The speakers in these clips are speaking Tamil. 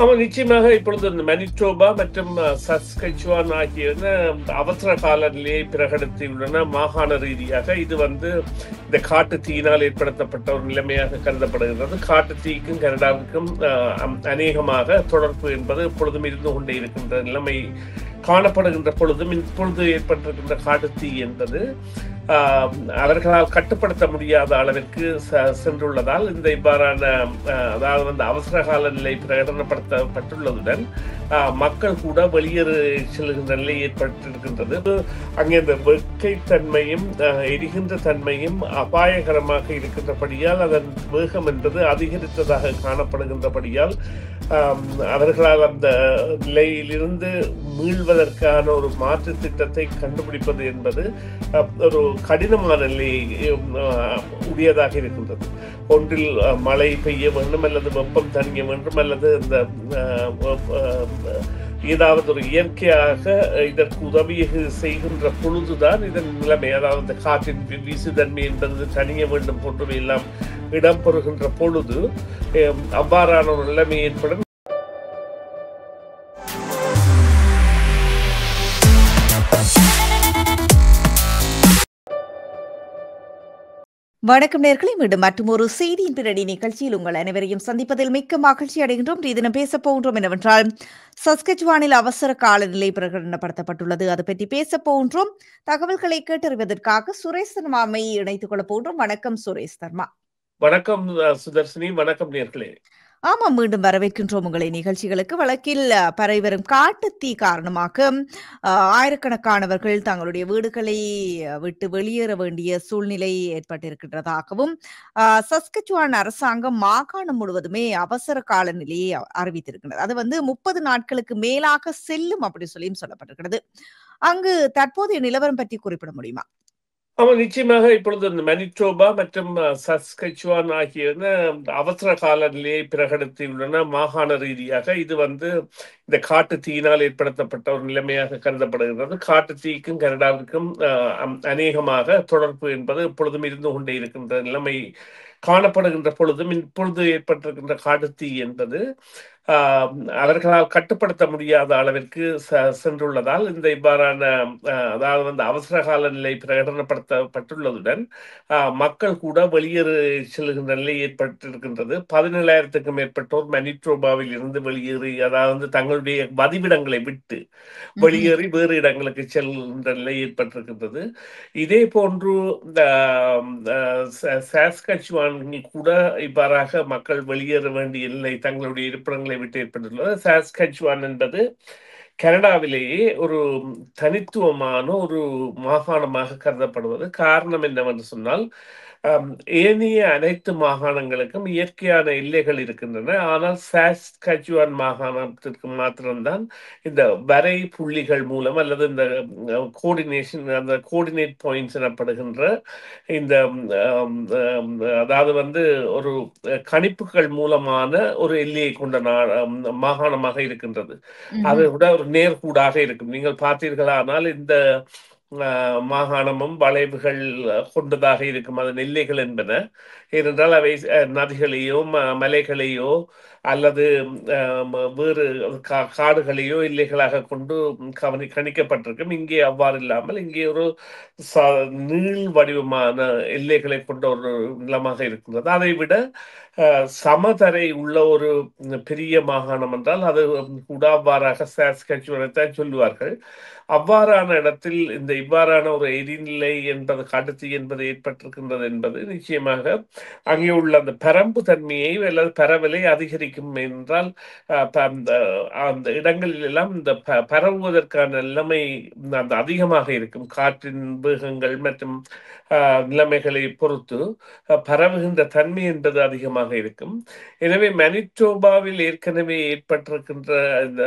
ஆமா, நிச்சயமாக இப்பொழுது இந்த மனிடோபா மற்றும் சஸ்கச்சுவான் ஆகிய அவசர கால நிலையை பிரகடத்தியுள்ளன. மாகாண ரீதியாக இது இந்த காட்டு தீயினால் ஏற்படுத்தப்பட்ட ஒரு நிலைமையாக கருதப்படுகிறது. காட்டு தீக்கும் கனடாவுக்கும் அநேகமாக தொடர்பு என்பது எப்பொழுதும் இருந்து கொண்டே இருக்கின்ற நிலைமை காணப்படுகின்ற பொழுதும் இப்பொழுது ஏற்பட்டிருக்கின்ற காட்டு தீ என்பது அவர்களால் கட்டுப்படுத்த முடியாத அளவிற்கு சென்றுள்ளதால் இவ்வாறான அதாவது அவசர கால நிலை பிரகடனப்படுத்தப்பட்டுள்ளதுடன் மக்கள் கூட வெளியேறு செல்கின்ற நிலை ஏற்பட்டிருக்கின்றது. அங்கே இந்த வெட்கைத்தன்மையும் எரிகின்ற தன்மையும் அபாயகரமாக இருக்கின்றபடியால் அதன் வேகம் என்பது அதிகரித்ததாக காணப்படுகின்றபடியால் அவர்களால் அந்த நிலையிலிருந்து மீள்வதற்கான ஒரு மாற்று திட்டத்தை கண்டுபிடிப்பது என்பது ஒரு கடினமான நிலையை உடையதாக இருக்கின்றது. ஒன்றில் மழை பெய்ய வேண்டும், அல்லது வெப்பம் தணிய வேண்டும், அல்லது இந்த ஏதாவது ஒரு இயற்கையாக இதற்கு உதவி செய்கின்ற பொழுதுதான் இதன் நிலைமை, அதாவது காற்றின் வீசுதன்மை என்பது தணிய வேண்டும் போன்றவை எல்லாம் இடம்பெறுகின்ற பொழுது அவ்வாறான ஒரு நிலைமை ஏற்படும். வணக்கம் நேயர்களே, மீண்டும் மற்றும் ஒரு செய்தியின் பின்னணி நிகழ்ச்சியில் உங்கள் அனைவரையும் சந்திப்பதில் மிக்க மகிழ்ச்சி அடைகின்றோம். இதனம் பேசப் போகின்றோம் என்னவென்றால், சஸ்கச்சுவானில் அவசர காலநிலை பிரகடனப்படுத்தப்பட்டுள்ளது. அது பற்றி பேசப் போகின்றோம். தகவல்களை கேட்டறிவதற்காக சுரேஷ் தர்மாவை இணைத்துக் கொள்ளப் போகின்றோம். வணக்கம் சுரேஷ் தர்மா. வணக்கம் சுதர்ஷினி. வணக்கம் நேயர்களே. ஆமாம், மீண்டும் வரவேற்கின்றோம் உங்களை நிகழ்ச்சிகளுக்கு. வழக்கில் பரவி வரும் காட்டுத்தீ காரணமாக ஆயிரக்கணக்கானவர்கள் தங்களுடைய வீடுகளை விட்டு வெளியேற வேண்டிய சூழ்நிலை ஏற்பட்டிருக்கின்றதாகவும் சஸ்கச்சுவான் அரசாங்கம் மாகாணம் முழுவதுமே அவசர கால நிலையை அறிவித்திருக்கின்றது. அது 30 நாட்களுக்கு மேலாக செல்லும் அப்படி சொல்லியும் சொல்லப்பட்டிருக்கிறது. அங்கு தற்போதைய நிலவரம் பற்றி குறிப்பிட முடியுமா? ஆமா, நிச்சயமாக இப்பொழுது இந்த மனிடோபா மற்றும் சஸ்கச்சுவான் ஆகிய அவசர கால நிலையை பிரகடத்தியுள்ளன. மாகாண ரீதியாக இது இந்த காட்டு தீயினால் ஏற்படுத்தப்பட்ட ஒரு நிலைமையாக கருதப்படுகிறது. காட்டு தீக்கும் கனடாவுக்கும் அநேகமாக தொடர்பு என்பது எப்பொழுதும் இருந்து கொண்டே இருக்கின்ற நிலைமை காணப்படுகின்ற பொழுதும் இப்பொழுது ஏற்பட்டிருக்கின்ற காட்டு தீ என்பது அவர்களால் கட்டுப்படுத்த முடியாத அளவிற்கு சென்றுள்ளதால் இவ்வாறான அதாவது அவசர கால நிலை பிரகடனப்படுத்தப்பட்டுள்ளதுடன் மக்கள் கூட வெளியேறு செல்கின்ற நிலை ஏற்பட்டிருக்கின்றது. 17,000க்கும் மேற்பட்டோர் மனிடோபாவில் இருந்து வெளியேறி, அதாவது தங்களுடைய வதிவிடங்களை விட்டு வெளியேறி வேறு இடங்களுக்கு செல்கின்ற நிலை ஏற்பட்டிருக்கின்றது. இதே போன்று சாஸ்கச்சுவான் கூட இவ்வாறாக மக்கள் வெளியேற வேண்டிய நிலை தங்களுடைய இருப்பிடங்களை விட்டு ஏற்பட்டுள்ளது. சாஸ்கச்சுவான் என்பது கனடாவிலேயே ஒரு தனித்துவமான ஒரு மாகாணமாக கருதப்படுவது காரணம் என்னவென்று சொன்னால், ஏனைய அனைத்து மாகாணங்களுக்கும் இயற்கையான எல்லைகள் இருக்கின்றன. ஆனால் சாஸ்கச்சுவான் மாகாணத்திற்கு மாத்திரம்தான் இந்த வரை புள்ளிகள் மூலம் அல்லது இந்த கோஆர்டினேஷன், அந்த கோஆர்டினேட் பாயிண்ட்ஸ் எனப்படுகின்ற இந்த அதாவது ஒரு கணிப்புகள் மூலமான ஒரு எல்லையை கொண்ட மாகாணமாக இருக்கின்றது. அது கூட ஒரு நேர்கூடாக இருக்கும். நீங்கள் பார்த்தீர்களானால் இந்த மாகாணமும் வளைவுகள் கொண்டதாக இருக்கும். அதன் எல்லைகள் என்பன ஏனென்றால் அவை நதிகளையோ மலைகளையோ அல்லது வேறு காடுகளையோ எல்லைகளாக கொண்டு கணிக்கப்பட்டிருக்கும். இங்கே அவ்வாறு இல்லாமல் இங்கே ஒரு நீள் வடிவமான எல்லைகளை கொண்ட ஒரு நிலமாக இருக்கின்றது. அதை விட சமதரை உள்ள ஒரு பெரிய மாகாணம் என்றால் அது கூட அவ்வாறாக சாஸ்கச்சுவானைத்தான் சொல்லுவார்கள். அவ்வாறான இடத்தில் இவ்வாறான ஒரு எரிநிலை என்பது காட்டுத்தீ என்பது ஏற்பட்டிருக்கின்றது என்பது நிச்சயமாக அங்கே உள்ள அந்த பரம்பு தன்மையை அல்லது பரவலை அதிகரிக்கும் என்றால் அந்த இடங்களில் எல்லாம் இந்த பரவுவதற்கான நிலைமை அந்த அதிகமாக இருக்கும். காற்றின் வேகங்கள் மற்றும் நிலைமைகளை பொறுத்து பரவுகின்ற தன்மை என்பது அதிகமாக இருக்கும். எனவே மனிடோபாவில் ஏற்கனவே ஏற்பட்டிருக்கின்ற இந்த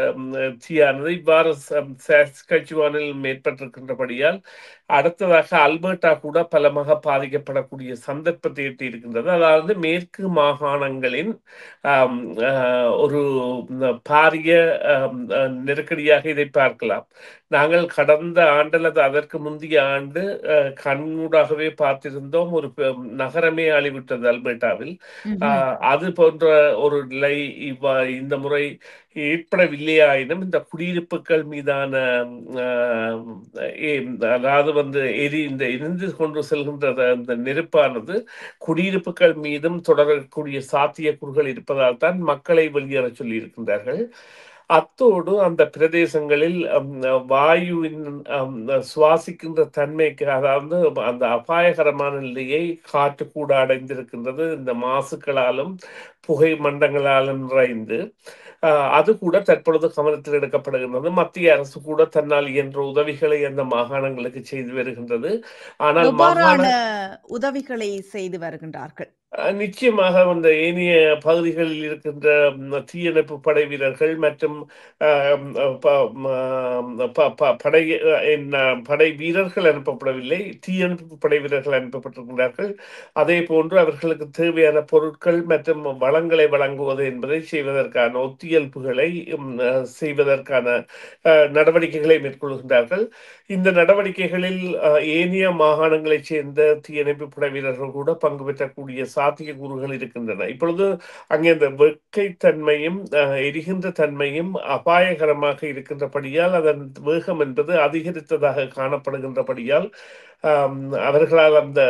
தீயானது இவ்வாறு சாஸ்கச்சுவானில் ஏற்பட்டிருக்கின்றபடியால் இருக்கின்றபடியால் அடுத்ததாக அல்பர்டா கூட பலமாக பாதிக்கப்படக்கூடிய சந்தர்ப்பத்தை எட்டி இருக்கின்றது. அதாவது மேற்கு மாகாணங்களின் ஆம், ஒரு பாரிய நெருக்கடியாக இதை பார்க்கலாம். நாங்கள் கடந்த ஆண்டு அல்லது அதற்கு முந்தைய ஆண்டு கண்கூடாகவே பார்த்திருந்தோம். ஒரு நகரமே அழிவிட்டது அல்பர்டாவில். ம்ஹ்ம். அது போன்ற ஒரு நிலை இந்த முறை ஏற்படவில்லையாயினும் இந்த குடியிருப்புகள் மீதான ஆஹ், அதாவது இந்த எரிந்து கொண்டு செல்கின்ற அந்த நெருப்பானது குடியிருப்புகள் மீதும் தொடரக்கூடிய சாத்தியக்கூறுகள் இருப்பதால் தான் மக்களை வெளியேற சொல்லி இருக்கின்றார்கள். அத்தோடு அந்த பிரதேசங்களில் வாயுவின் சுவாசிக்கின்ற தன்மைக்கு, அதாவது அந்த அபாயகரமான நிலையை காற்று கூட அடைந்திருக்கின்றது. இந்த மாசுக்களாலும் புகை மண்டங்களாலும் நிறைந்து அது கூட தற்பொழுது கவனத்தில் எடுக்கப்படுகின்றது. மத்திய அரசு கூட தன்னால் இயன்ற உதவிகளை அந்த மாகாணங்களுக்கு செய்து வருகின்றது. ஆனால் எவ்வாறான உதவிகளை செய்து வருகின்றார்கள்? நிச்சயமாக அந்த ஏனைய பகுதிகளில் இருக்கின்ற தீயணைப்பு படை வீரர்கள் மற்றும் ஆம், ப- ம- படை படை வீரர்கள் அனுப்பப்படவில்லை, தீயணைப்பு படை வீரர்கள் அனுப்பப்பட்டிருக்கிறார்கள். அதே போன்று அவர்களுக்கு தேவையான பொருட்கள் மற்றும் வளங்களை வழங்குவது என்பதை செய்வதற்கான ஒத்தியல்புகளை செய்வதற்கான நடவடிக்கைகளை மேற்கொள்கின்றார்கள். இந்த நடவடிக்கைகளில் ஏனைய மாகாணங்களைச் சேர்ந்த தீயணைப்பு படை வீரர்கள் கூட பங்கு பெற்றக்கூடிய சாத்தியக்கூறுகள் இருக்கின்றன. இப்பொழுது அங்கே இந்த வெட்கைத்தன்மையும் எரிகின்ற தன்மையும் அபாயகரமாக இருக்கின்றபடியால் அதன் வேகம் என்பது அதிகரித்ததாக காணப்படுகின்றபடியால் அவர்களால் அந்த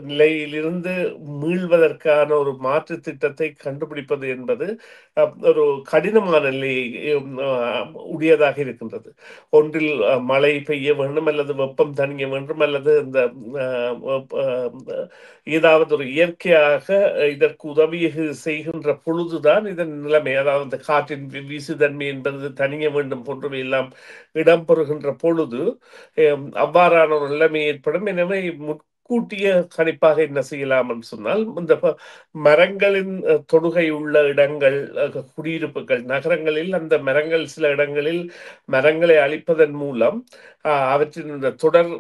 நிலையிலிருந்து மீள்வதற்கான ஒரு மாற்று திட்டத்தை கண்டுபிடிப்பது என்பது ஒரு கடினமான நிலையை உடையதாக இருக்கின்றது. ஒன்றில் மழை பெய்ய வேண்டும், அல்லது வெப்பம் தணிய வேண்டும், அல்லது இந்த ஏதாவது ஒரு இயற்கையாக இதற்கு உதவி செய்கின்ற பொழுதுதான் இதன் நிலைமை, அதாவது இந்த காற்றின் வீசுதன்மை என்பது தணிய வேண்டும் போன்றவை எல்லாம் இடம்பெறுகின்ற பொழுது அவ்வாறான ஒரு நிலைமை ஏற்படும். எனவே முன்கூட்டிய கணிப்பாக என்ன செய்யலாம் என்று சொன்னால், இந்த மரங்களின் தொடுகை உள்ள இடங்கள், குடியிருப்புகள் நகரங்களில் அந்த மரங்கள் சில இடங்களில் மரங்களை அழிப்பதன் மூலம் அவற்றின் இந்த தொடர்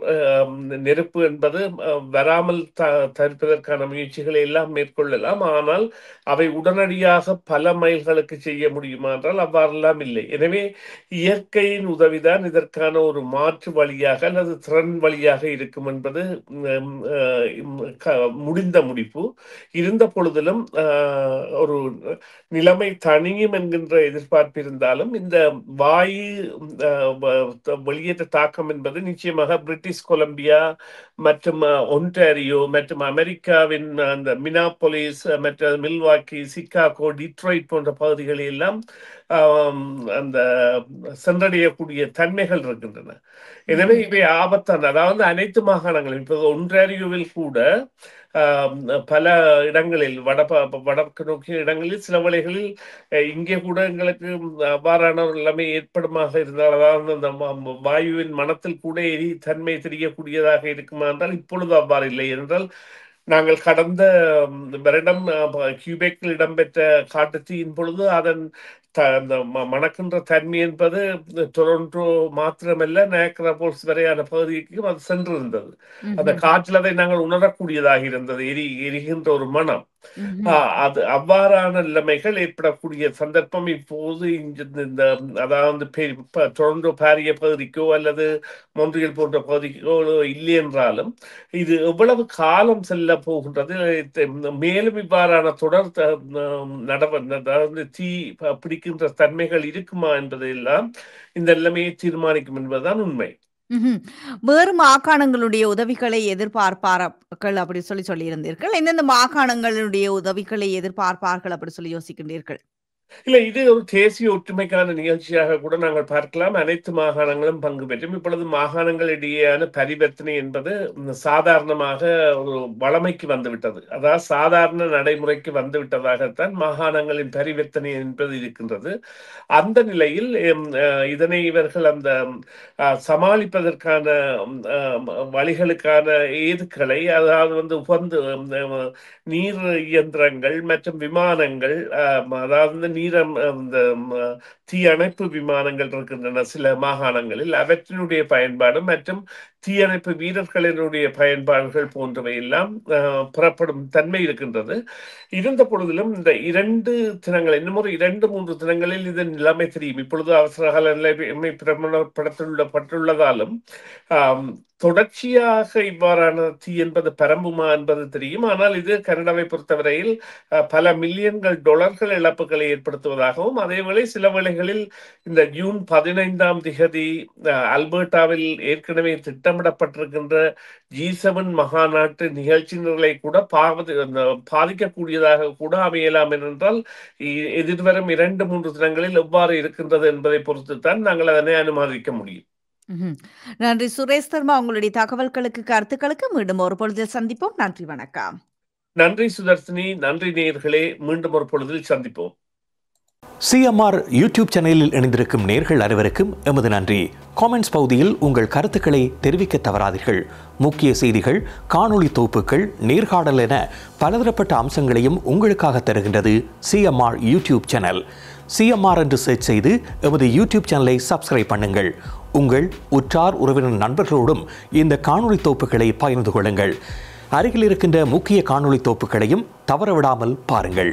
நெருப்பு என்பது வராமல் தடுப்பதற்கான முயற்சிகளை எல்லாம் மேற்கொள்ளலாம். ஆனால் அவை உடனடியாக பல மைல்களுக்கு செய்ய முடியுமா என்றால் அவ்வாறெல்லாம் இல்லை. எனவே இயற்கையின் உதவிதான் இதற்கான ஒரு மாற்று வழியாக அல்லது திறன் வழியாக இருக்கும் என்பது முடிந்த முடிப்பு. இருந்த பொழுதிலும் ஒரு நிலைமை தனியும் என்கின்ற எதிர்பார்ப்பு இருந்தாலும் இந்த வாயு வெளியேற்ற தாக்கம் என்பது நிச்சயமாக பிரிட்டிஷ் கொலம்பியா மற்றும் ஒன்டாரியோ மற்றும் அமெரிக்காவின் அந்த மினாபோலிஸ் மற்றும் மில்வாக்கி, சிகாகோ, டிட்ராய்ட் போன்ற பகுதிகளில் எல்லாம் அந்த சென்றடையக்கூடிய தன்மைகள் இருக்கின்றன. எனவே இவை ஆபத்தான, அதாவது அனைத்து மாகாணங்களும் இப்போ ஒன்டாரியோவில் கூட பல இடங்களில் வடக்கு நோக்கிய இடங்களில் சில வேளைகளில் இங்கே கூட எங்களுக்கு அவ்வாறான ஒரு நிலைமை ஏற்படுமாக இருந்தால், அதாவது அந்த வாயுவின் மனத்தில் கூட எரி தன்மை தெரியக்கூடியதாக இருக்குமா என்றால் இப்பொழுது அவ்வாறு இல்லை. என்றால் நாங்கள் கடந்த வருடம் கியூபெக்கில் இடம்பெற்ற காட்டுத்தீயின் பொழுது அதன் அந்த மணக்கின்ற தன்மை என்பது டொரண்டோ மாத்திரமல்ல, நயக்ரா போல்ஸ் வரையான பகுதிக்கும் அது சென்றிருந்தது. அந்த காற்றில் அதை நாங்கள் உணரக்கூடியதாக இருந்தது, எரிகின்ற ஒரு மனம். அது அவ்வாறான நிலைமைகள் ஏற்படக்கூடிய சந்தர்ப்பம் இப்போது இந்த அதாவது டொரண்டோ பாரிய பகுதிக்கோ அல்லது மொன்றியல் போன்ற பகுதிக்கோ இல்லை என்றாலும் இது எவ்வளவு காலம் செல்ல போகின்றது, மேலும் இவ்வாறான தொடர் அதாவது தீ பிடிக்கின்ற தன்மைகள் இருக்குமா என்பதெல்லாம் இந்த நிலைமையை தீர்மானிக்கும் என்பதுதான் உண்மை. வேறு மாகாணங்களுடைய உதவிகளை எதிர்பார்ப்பார்கள் அப்படி சொல்லியிருந்தீர்கள். எந்தெந்த மாகாணங்களுடைய உதவிகளை எதிர்பார்ப்பார்கள் அப்படி சொல்லி யோசிக்கின்றீர்கள்? இல்ல, இது ஒரு தேசிய ஒற்றுமைக்கான நிகழ்ச்சியாக கூட நாங்கள் பார்க்கலாம். அனைத்து மாகாணங்களும் பங்கு பெற்றும் இப்பொழுது மாகாணங்களிடையேயான பரிவர்த்தனை என்பது சாதாரணமாக ஒரு வளமைக்கு வந்துவிட்டது. அதாவது சாதாரண நடைமுறைக்கு வந்துவிட்டதாகத்தான் மாகாணங்களின் பரிவர்த்தனை என்பது இருக்கின்றது. அந்த நிலையில் இதனை இவர்கள் அந்த சமாளிப்பதற்கான வழிகளுக்கான ஏதுக்களை, அதாவது உகந்து நீர் இயந்திரங்கள் மற்றும் விமானங்கள், அதாவது நீரம் இந்த தீயணைப்பு விமானங்கள் இருக்கின்றன சில மாகாணங்களில், அவற்றினுடைய பயன்பாடு மற்றும் தீயணைப்பு வீரர்களினுடைய பயன்பாடுகள் போன்றவை எல்லாம் புறப்படும் தன்மை இருக்கின்றது. இருந்த பொழுதிலும் இந்த 2 தினங்கள், இன்னும் ஒரு 2-3 தினங்களில் இது நிலைமை தெரியும். இப்பொழுது அவசரகால நிலைமை பிரகடனப்படுத்தப்பட்டுள்ளதாலும் தொடர்ச்சியாக இவ்வாறான தீ என்பது பரம்புமா என்பது தெரியும். ஆனால் இது கனடாவை பொறுத்தவரையில் பல மில்லியன்கள் டாலர்கள் இழப்புகளை ஏற்படுத்துவதாகவும், அதேவேளை சில வேளைகளில் இந்த ஜூன் 15ஆம் திகதி அல்பர்டாவில் ஏற்கனவே திட்டமிடப்பட்டிருக்கின்ற G7 மகாநாட்டு நிகழ்ச்சி நிரலை கூட பாதிக்கக்கூடியதாக கூட அமையலாம். என்றால் எதிர்வரும் 2-3 தினங்களில் எவ்வாறு இருக்கின்றது என்பதை பொறுத்துத்தான் நாங்கள் அதனை அனுமதிக்க முடியும். நன்றி சுரேஷ் சர்மா, உங்களுடைய தகவல்களுக்கு கருத்துக்களுக்கு மீண்டும் ஒரு பொழுதில் சந்திப்போம். நன்றி, வணக்கம். நன்றி சுதர்சினி, நன்றி நேயர்களே, மீண்டும் ஒரு பொழுதில் சந்திப்போம். CMR யூடியூப் சேனலில் இணைந்திருக்கும் நேயர்கள் அனைவருக்கும் எமது நன்றி. காமெண்ட்ஸ் பகுதியில் உங்கள் கருத்துக்களை தெரிவிக்க தவறாதீர்கள். முக்கிய செய்திகள், காணொளி தொகுப்புகள், நேர்காணல் என பலதரப்பட்ட அம்சங்களையும் உங்களுக்காக தருகின்றது CMR யூடியூப் சேனல். CMR என்று சர்ச் செய்து எமது யூடியூப் சேனலை சப்ஸ்கிரைப் பண்ணுங்கள். உங்கள் உற்றார் உறவினர் நண்பர்களோடும் இந்த காணொளி தொகுப்புகளை பகிர்ந்து கொள்ளுங்கள். அருகில் இருக்கின்ற முக்கிய காணொளி தொகுப்புகளையும் தவறவிடாமல் பாருங்கள்.